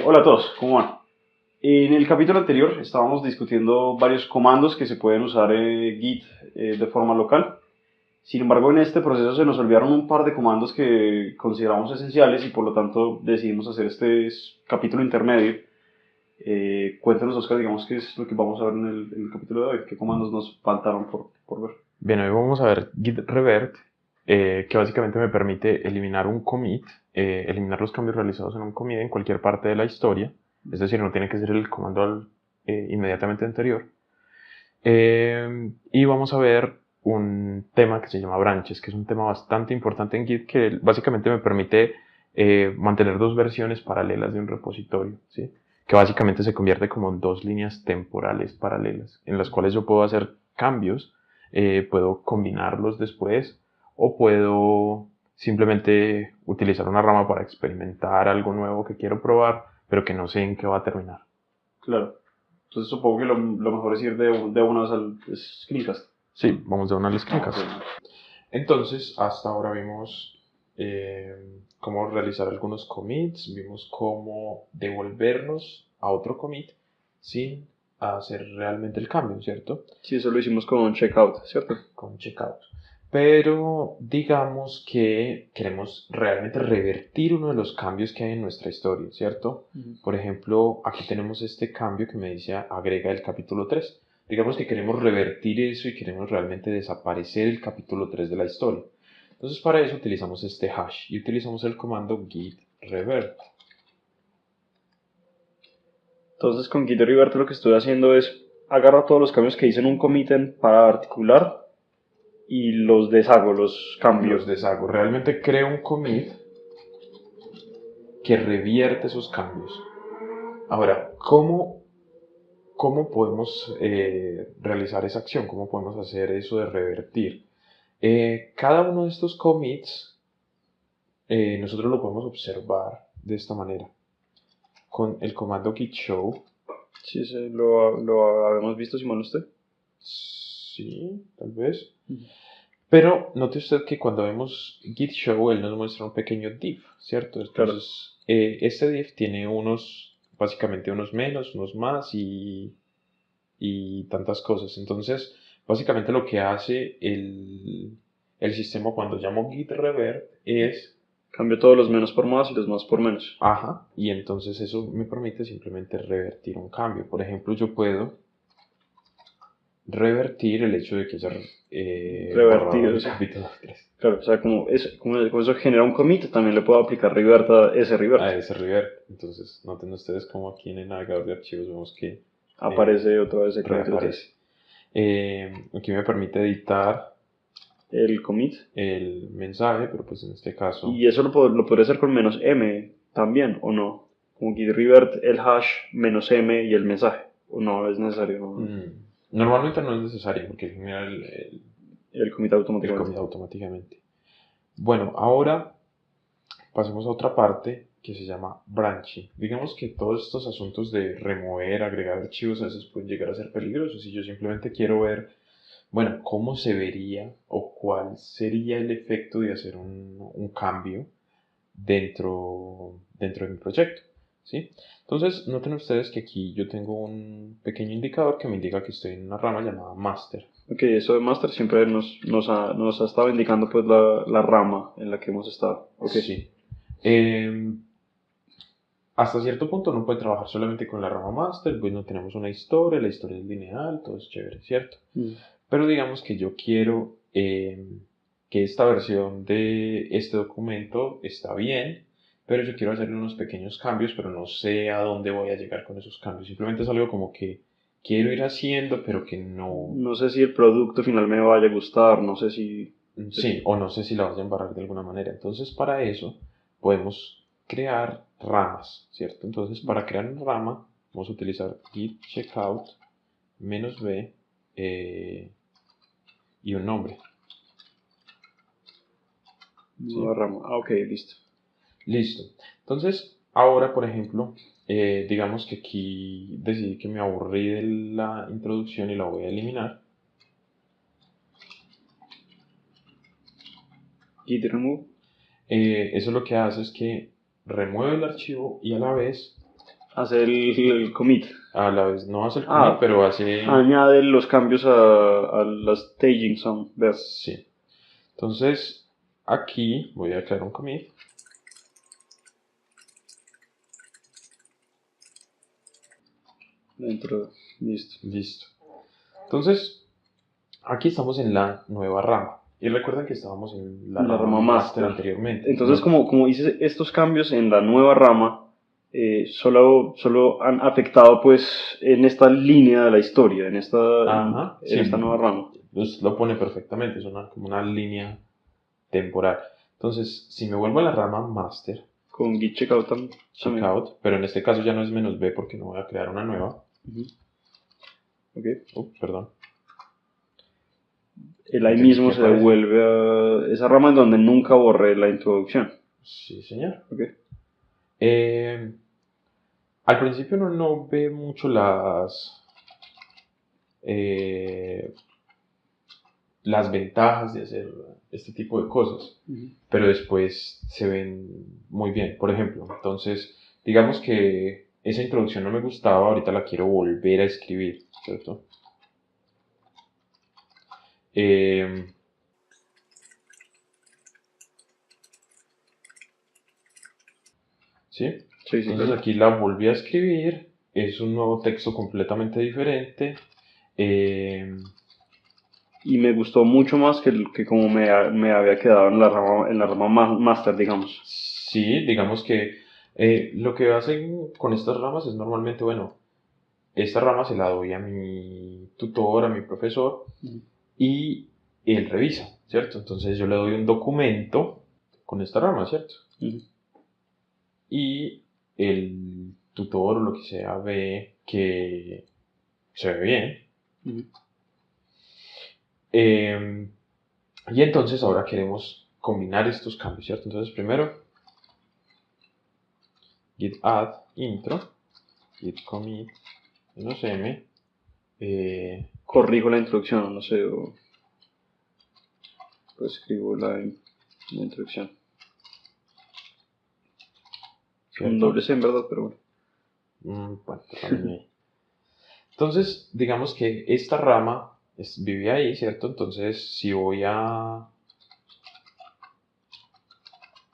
Hola a todos, ¿cómo van? En el capítulo anterior estábamos discutiendo varios comandos que se pueden usar en Git de forma local. Sin embargo, en este proceso se nos olvidaron un par de comandos que consideramos esenciales y por lo tanto decidimos hacer este capítulo intermedio. Cuéntanos, Oscar, digamos qué es lo que vamos a ver en el capítulo de hoy, qué comandos nos faltaron por ver. Bien, hoy vamos a ver git revert, que básicamente me permite eliminar un commit, eliminar los cambios realizados en un commit en cualquier parte de la historia. Es decir, no tiene que ser el comando inmediatamente anterior. Y vamos a ver un tema que se llama branches, que es un tema bastante importante en Git, que básicamente me permite mantener dos versiones paralelas de un repositorio, ¿sí? Que básicamente se convierte como en dos líneas temporales paralelas, en las cuales yo puedo hacer cambios, puedo combinarlos después, o puedo simplemente utilizar una rama para experimentar algo nuevo que quiero probar, pero que no sé en qué va a terminar. Claro. Entonces supongo que lo mejor es ir de una vez al screencast. Sí, vamos de una a las Ok. clicas. Entonces, hasta ahora vimos cómo realizar algunos commits, vimos cómo devolvernos a otro commit sin hacer realmente el cambio, ¿cierto? Sí, eso lo hicimos con checkout, ¿cierto? Con checkout. Pero digamos que queremos realmente revertir uno de los cambios que hay en nuestra historia, ¿cierto? Por ejemplo, aquí tenemos este cambio que me dice agrega el capítulo 3. Digamos que queremos revertir eso y queremos realmente desaparecer el capítulo 3 de la historia. Entonces para eso utilizamos este hash y utilizamos el comando git revert. Entonces con Git Revert lo que estoy haciendo es agarro todos los cambios que hice en un commit para articular y los deshago, los Los cambio. deshago. Realmente creo un commit que revierte esos cambios. Ahora, ¿cómo podemos realizar esa acción? ¿Cómo podemos hacer eso de revertir? Cada uno de estos commits nosotros lo podemos observar de esta manera. Con el comando git show. Sí, lo habíamos visto, si mal no estoy. Sí, tal vez. Pero note usted que cuando vemos git show, él nos muestra un pequeño div, ¿cierto? Claro. Entonces, este div tiene básicamente unos menos, unos más y tantas cosas. Entonces, básicamente lo que hace el sistema cuando llamo git revert es, Cambio todos los menos por más y los más por menos. ajá, y entonces eso me permite simplemente revertir un cambio. Por ejemplo, yo puedo revertir el hecho de que haya borrado Revertir, o el sea, capítulo 3 claro, o sea, como eso genera un commit, también le puedo aplicar revert a ese revert. a ese revert. Entonces, noten ustedes como aquí en el navegador de archivos vemos que Aparece otra vez el capítulo 3. reaparece. Aquí me permite editar El commit. el mensaje, pero pues en este caso Y eso lo podría hacer con menos m también, ¿o no? Como git revert el hash menos m y el mensaje. ¿O no es necesario? No. normalmente no es necesario porque genera El commit el automáticamente. commit automáticamente. Bueno, ahora pasemos a otra parte que se llama branching. Digamos que todos estos asuntos de remover, agregar archivos a veces pueden llegar a ser peligrosos y yo simplemente quiero ver, bueno, cómo se vería o cuál sería el efecto de hacer un cambio dentro de mi proyecto, ¿sí? Entonces, noten ustedes que aquí yo tengo un pequeño indicador que me indica que estoy en una rama llamada master. Ok, eso de master siempre nos ha estado indicando pues la rama en la que hemos estado. Ok. Sí. Hasta cierto punto no puede trabajar solamente con la rama master, pues no tenemos una historia, la historia es lineal, todo es chévere, ¿cierto? Mm. Pero digamos que yo quiero que esta versión de este documento está bien, pero yo quiero hacerle unos pequeños cambios, pero no sé a dónde voy a llegar con esos cambios. Simplemente es algo como que quiero ir haciendo, pero que no, No sé si el producto final me vaya a gustar, no sé si... sí, o no sé si la vaya a embarrar de alguna manera. Entonces, para eso podemos crear ramas, ¿cierto? Entonces, para crear una rama, vamos a utilizar git checkout -b y un nombre, Nueva ¿sí? rama. Ah, ok, listo. Listo. Entonces, ahora, por ejemplo, digamos que aquí decidí que me aburrí de la introducción y la voy a eliminar. Git remove. Eso lo que hace es que remueve el archivo y a la vez Hace el commit. A la vez no hace el commit, pero hace... Añade los cambios a la staging zone. Veo. Sí. Entonces, aquí voy a crear un commit. Dentro, Listo. Entonces, aquí estamos en la nueva rama. Y recuerden que estábamos en la rama master anteriormente. Entonces, como hice estos cambios en la nueva rama, solo han afectado pues en esta línea de la historia, en esta nueva rama. Pues lo pone perfectamente, es como una línea temporal. Entonces, si me vuelvo a la rama master, con git checkout también. Checkout, pero en este caso ya no es -b porque no voy a crear una nueva. Perdón. El ahí mismo se devuelve a esa rama en donde nunca borré la introducción. Sí, señor. Al principio uno no ve mucho las ventajas de hacer este tipo de cosas, pero después se ven muy bien. Por ejemplo, entonces, digamos que esa introducción no me gustaba, ahorita la quiero volver a escribir, ¿cierto? ¿Sí? Entonces aquí la volví a escribir, es un nuevo texto completamente diferente. Y me gustó mucho más que como me había quedado en la rama master, digamos. Sí, digamos que lo que hacen con estas ramas es normalmente, bueno, esta rama se la doy a mi tutor, a mi profesor, y él revisa, ¿cierto? Entonces yo le doy un documento con esta rama, ¿cierto? Y el tutor o lo que sea ve que se ve bien. Y entonces ahora queremos combinar estos cambios, ¿cierto? Entonces primero git add intro, git commit -m, corrijo la introducción, no sé, o pues escribo la introducción. Un doble C en verdad, pero bueno. Bueno, también. Entonces, digamos que esta rama vive ahí, ¿cierto? Entonces, si voy a...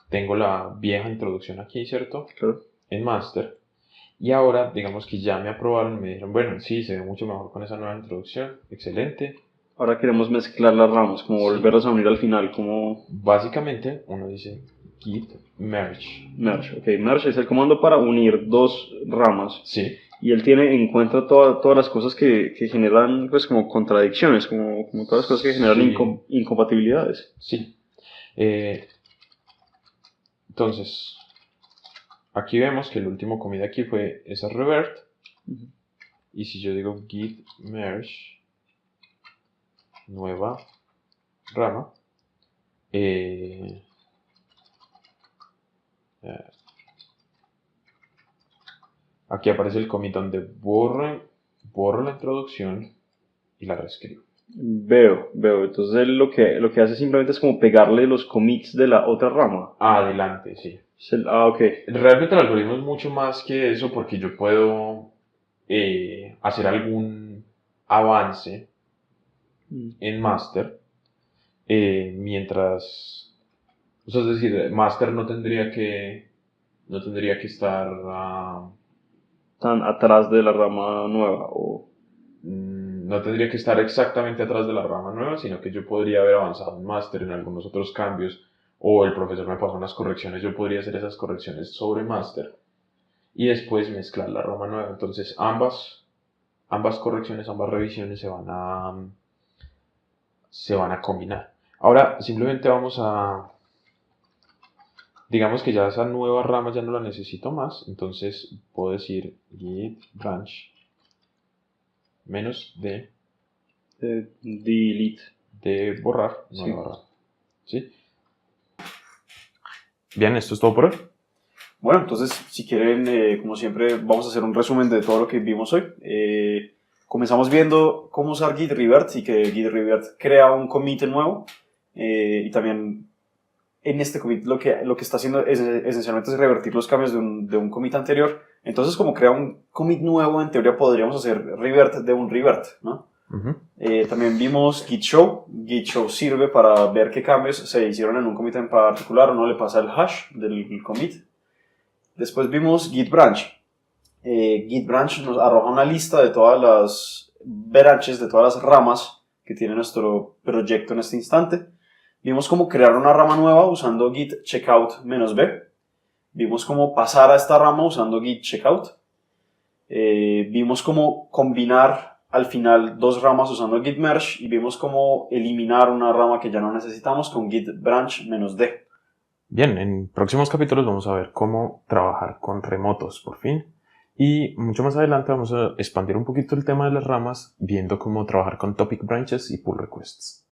Tengo la vieja introducción aquí, ¿cierto? Claro. En master. Y ahora, digamos que ya me aprobaron, me dijeron, bueno, sí, se ve mucho mejor con esa nueva introducción, excelente. Ahora queremos mezclar las ramas, como volverlas a unir al final, como... Básicamente, uno dice git merge. Merge, ok. Merge es el comando para unir dos ramas. Sí. Y él tiene en cuenta todas las cosas que generan, pues, como contradicciones, como todas las cosas que generan incompatibilidades. Sí. Entonces, aquí vemos que el último commit aquí fue esa revert. Y si yo digo git merge nueva rama, aquí aparece el commit donde borro la introducción y la reescribo. Veo. Entonces él lo que hace simplemente es como pegarle los commits de la otra rama. Adelante, sí. Ok. Realmente el algoritmo es mucho más que eso porque yo puedo hacer algún avance en master mientras... O sea, es decir, master no tendría que estar... tan atrás de la rama nueva, o... No tendría que estar exactamente atrás de la rama nueva, sino que yo podría haber avanzado en máster en algunos otros cambios, o el profesor me pasó unas correcciones, yo podría hacer esas correcciones sobre máster y después mezclar la rama nueva. Entonces ambas correcciones, ambas revisiones se van a combinar. Ahora simplemente vamos a... Digamos que ya esa nueva rama ya no la necesito más, entonces puedo decir git branch -d delete de borrar nueva rama. ¿Sí? Bien, esto es todo por hoy. Bueno, entonces si quieren, como siempre, vamos a hacer un resumen de todo lo que vimos hoy. Comenzamos viendo cómo usar git revert y que git revert crea un commit nuevo, y también en este commit lo que está haciendo esencialmente es revertir los cambios de un commit anterior Entonces, como crea un commit nuevo, en teoría podríamos hacer revert de un revert, ¿no? También vimos Git Show. Git Show sirve para ver qué cambios se hicieron en un commit en particular o no le pasa el hash del commit. Después vimos Git Branch. Git Branch nos arroja una lista de todas las branches, de todas las ramas que tiene nuestro proyecto en este instante. Vimos cómo crear una rama nueva usando git checkout -b. Vimos cómo pasar a esta rama usando git checkout. Vimos cómo combinar al final dos ramas usando git merge y vimos cómo eliminar una rama que ya no necesitamos con git branch -d. Bien, en próximos capítulos vamos a ver cómo trabajar con remotos por fin. Y mucho más adelante vamos a expandir un poquito el tema de las ramas, viendo cómo trabajar con topic branches y pull requests.